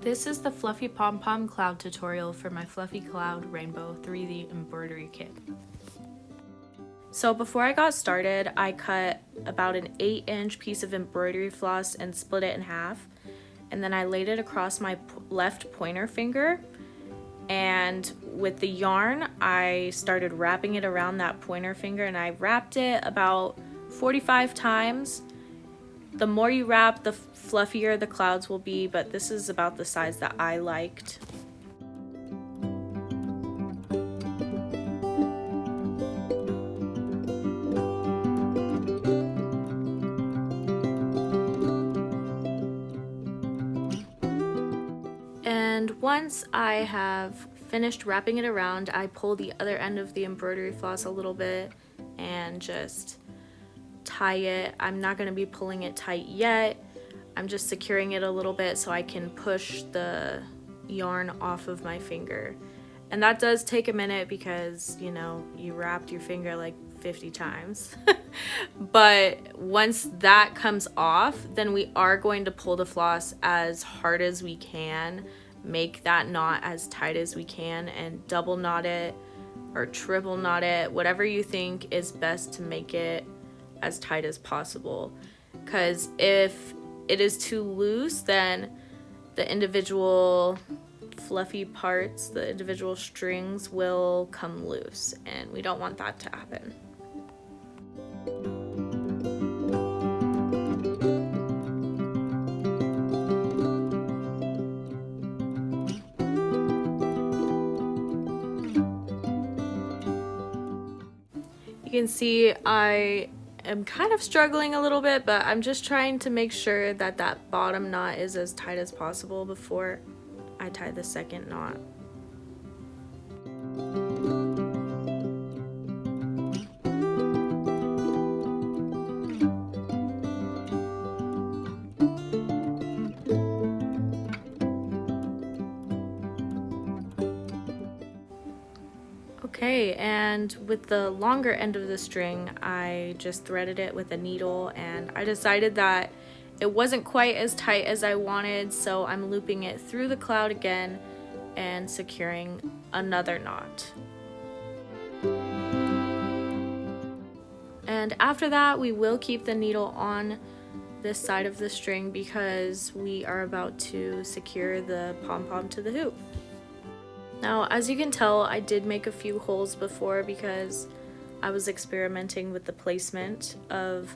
This is the Fluffy Pom Pom Cloud tutorial for my Fluffy Cloud Rainbow 3D Embroidery Kit. So before I got started, I cut about an 8-inch piece of embroidery floss and split it in half. And then I laid it across my left pointer finger. And with the yarn, I started wrapping it around that pointer finger, and I wrapped it about 45 times. The more you wrap, the fluffier the clouds will be, but this is about the size that I liked. And once I have finished wrapping it around, I pull the other end of the embroidery floss a little bit and just tie it. I'm not going to be pulling it tight yet. I'm just securing it a little bit so I can push the yarn off of my finger. And that does take a minute because, you know, you wrapped your finger like 50 times. But once that comes off, then we are going to pull the floss as hard as we can, make that knot as tight as we can, and double knot it or triple knot it, whatever you think is best to make it as tight as possible. Because if it is too loose, then the individual fluffy parts, the individual strings will come loose, and we don't want that to happen. You can see I'm kind of struggling a little bit, but I'm just trying to make sure that that bottom knot is as tight as possible before I tie the second knot. Okay, and with the longer end of the string, I just threaded it with a needle, and I decided that it wasn't quite as tight as I wanted, so I'm looping it through the cloud again and securing another knot. And after that, we will keep the needle on this side of the string because we are about to secure the pom-pom to the hoop. Now, as you can tell, I did make a few holes before because I was experimenting with the placement of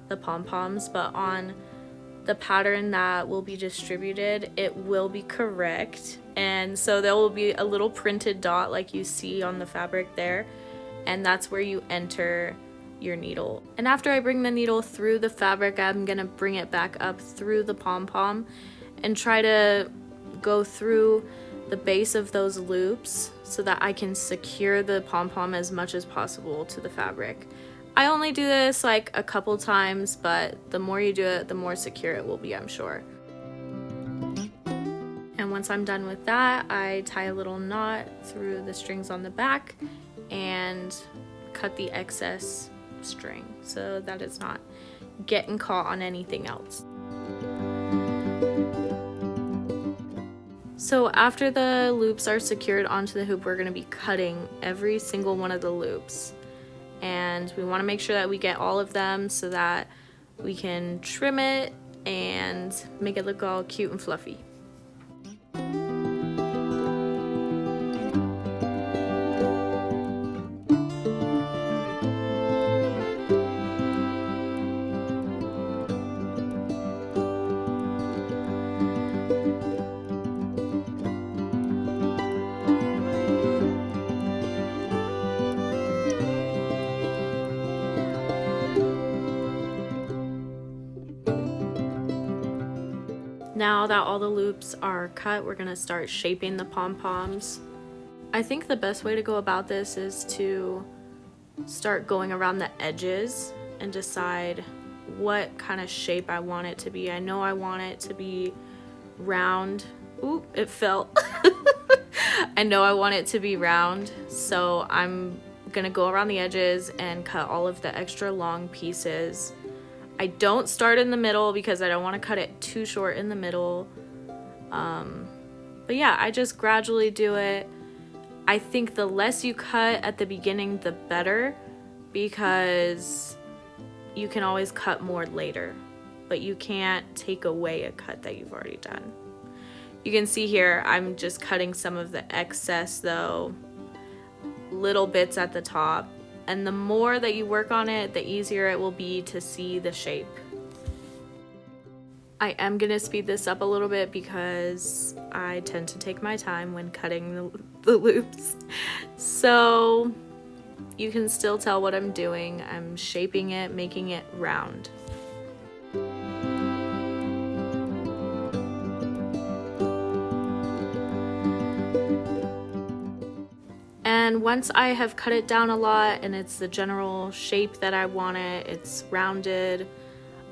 the pom-poms, but on the pattern that will be distributed, it will be correct. And so there will be a little printed dot like you see on the fabric there, and that's where you enter your needle. And after I bring the needle through the fabric, I'm gonna bring it back up through the pom-pom and try to go through the base of those loops so that I can secure the pom-pom as much as possible to the fabric. I only do this like a couple times, but the more you do it, the more secure it will be, I'm sure. And once I'm done with that, I tie a little knot through the strings on the back and cut the excess string so that it's not getting caught on anything else. So after the loops are secured onto the hoop, we're going to be cutting every single one of the loops. And we want to make sure that we get all of them so that we can trim it and make it look all cute and fluffy. Now that all the loops are cut, we're gonna start shaping the pom-poms. I think the best way to go about this is to start going around the edges and decide what kind of shape I want it to be. I know I want it to be round. Oop, it fell. I know I want it to be round, so I'm gonna go around the edges and cut all of the extra long pieces. I don't start in the middle because I don't want to cut it too short in the middle. But yeah, I just gradually do it. I think the less you cut at the beginning, the better, because you can always cut more later, but you can't take away a cut that you've already done. You can see here, I'm just cutting some of the excess though, little bits at the top. And the more that you work on it, the easier it will be to see the shape. I am gonna speed this up a little bit because I tend to take my time when cutting the loops. So you can still tell what I'm doing. I'm shaping it, making it round. And once I have cut it down a lot and it's the general shape that I want it, it's rounded,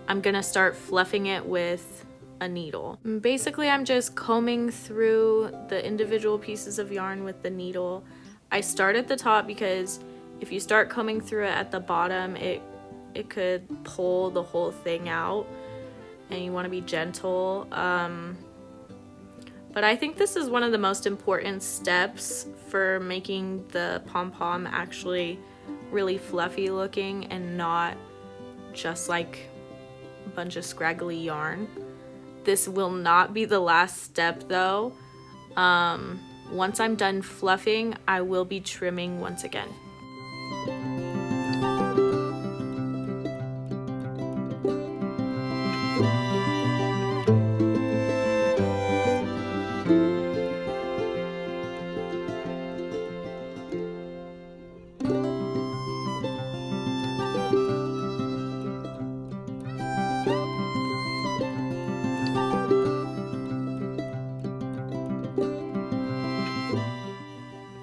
I'm gonna start fluffing it with a needle. Basically, I'm just combing through the individual pieces of yarn with the needle. I start at the top because if you start combing through it at the bottom, it could pull the whole thing out, and you want to be gentle. But I think this is one of the most important steps for making the pom-pom actually really fluffy looking and not just like a bunch of scraggly yarn. This will not be the last step though. Once I'm done fluffing, I will be trimming once again.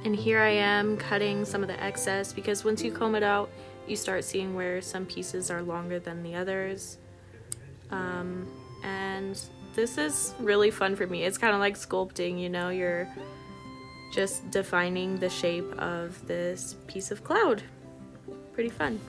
And here I am cutting some of the excess, because once you comb it out, you start seeing where some pieces are longer than the others. And this is really fun for me. It's kind of like sculpting, you know, you're just defining the shape of this piece of cloud. Pretty fun.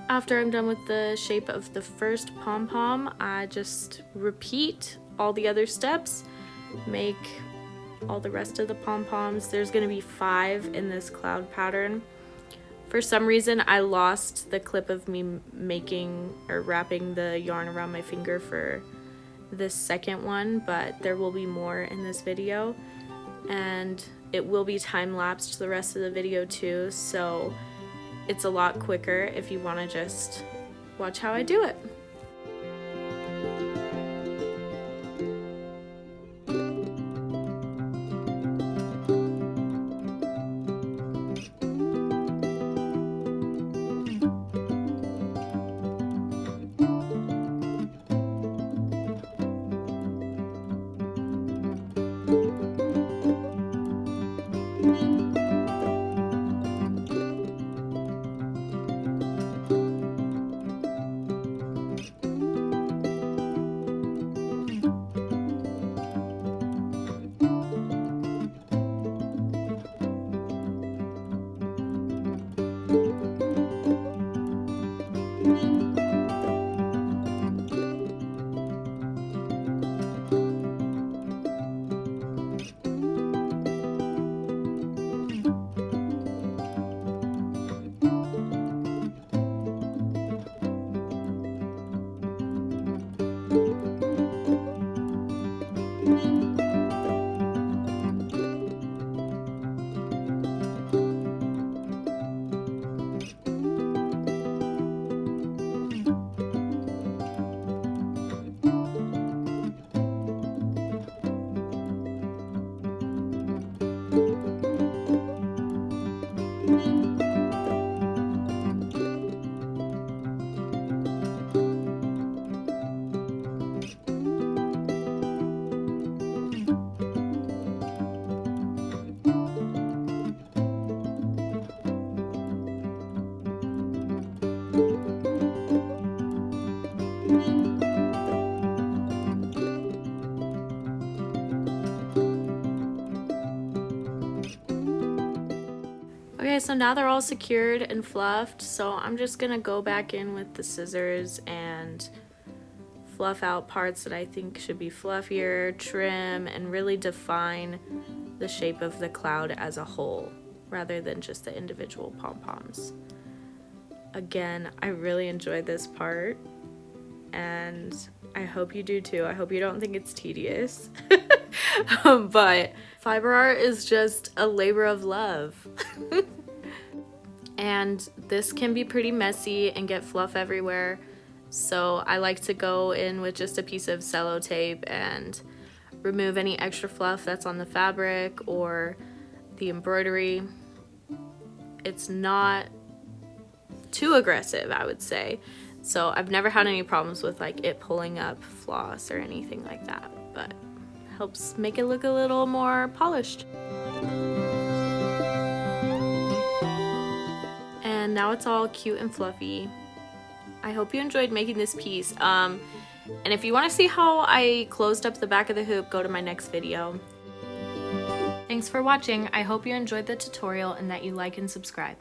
After I'm done with the shape of the first pom-pom, I just repeat all the other steps, make all the rest of the pom-poms. There's gonna be 5 in this cloud pattern. For some reason, I lost the clip of me making or wrapping the yarn around my finger for this second one, but there will be more in this video, and it will be time-lapsed the rest of the video too, so it's a lot quicker if you want to just watch how I do it. Okay, so now they're all secured and fluffed, so I'm just gonna go back in with the scissors and fluff out parts that I think should be fluffier, trim, and really define the shape of the cloud as a whole, rather than just the individual pom-poms. Again, I really enjoyed this part, and I hope you do too. I hope you don't think it's tedious. But fiber art is just a labor of love. And this can be pretty messy and get fluff everywhere. So I like to go in with just a piece of cello tape and remove any extra fluff that's on the fabric or the embroidery. It's not too aggressive, I would say. So I've never had any problems with like it pulling up floss or anything like that, but helps make it look a little more polished. And now it's all cute and fluffy. I hope you enjoyed making this piece. And if you want to see how I closed up the back of the hoop, go to my next video. Thanks for watching. I hope you enjoyed the tutorial and that you like and subscribe.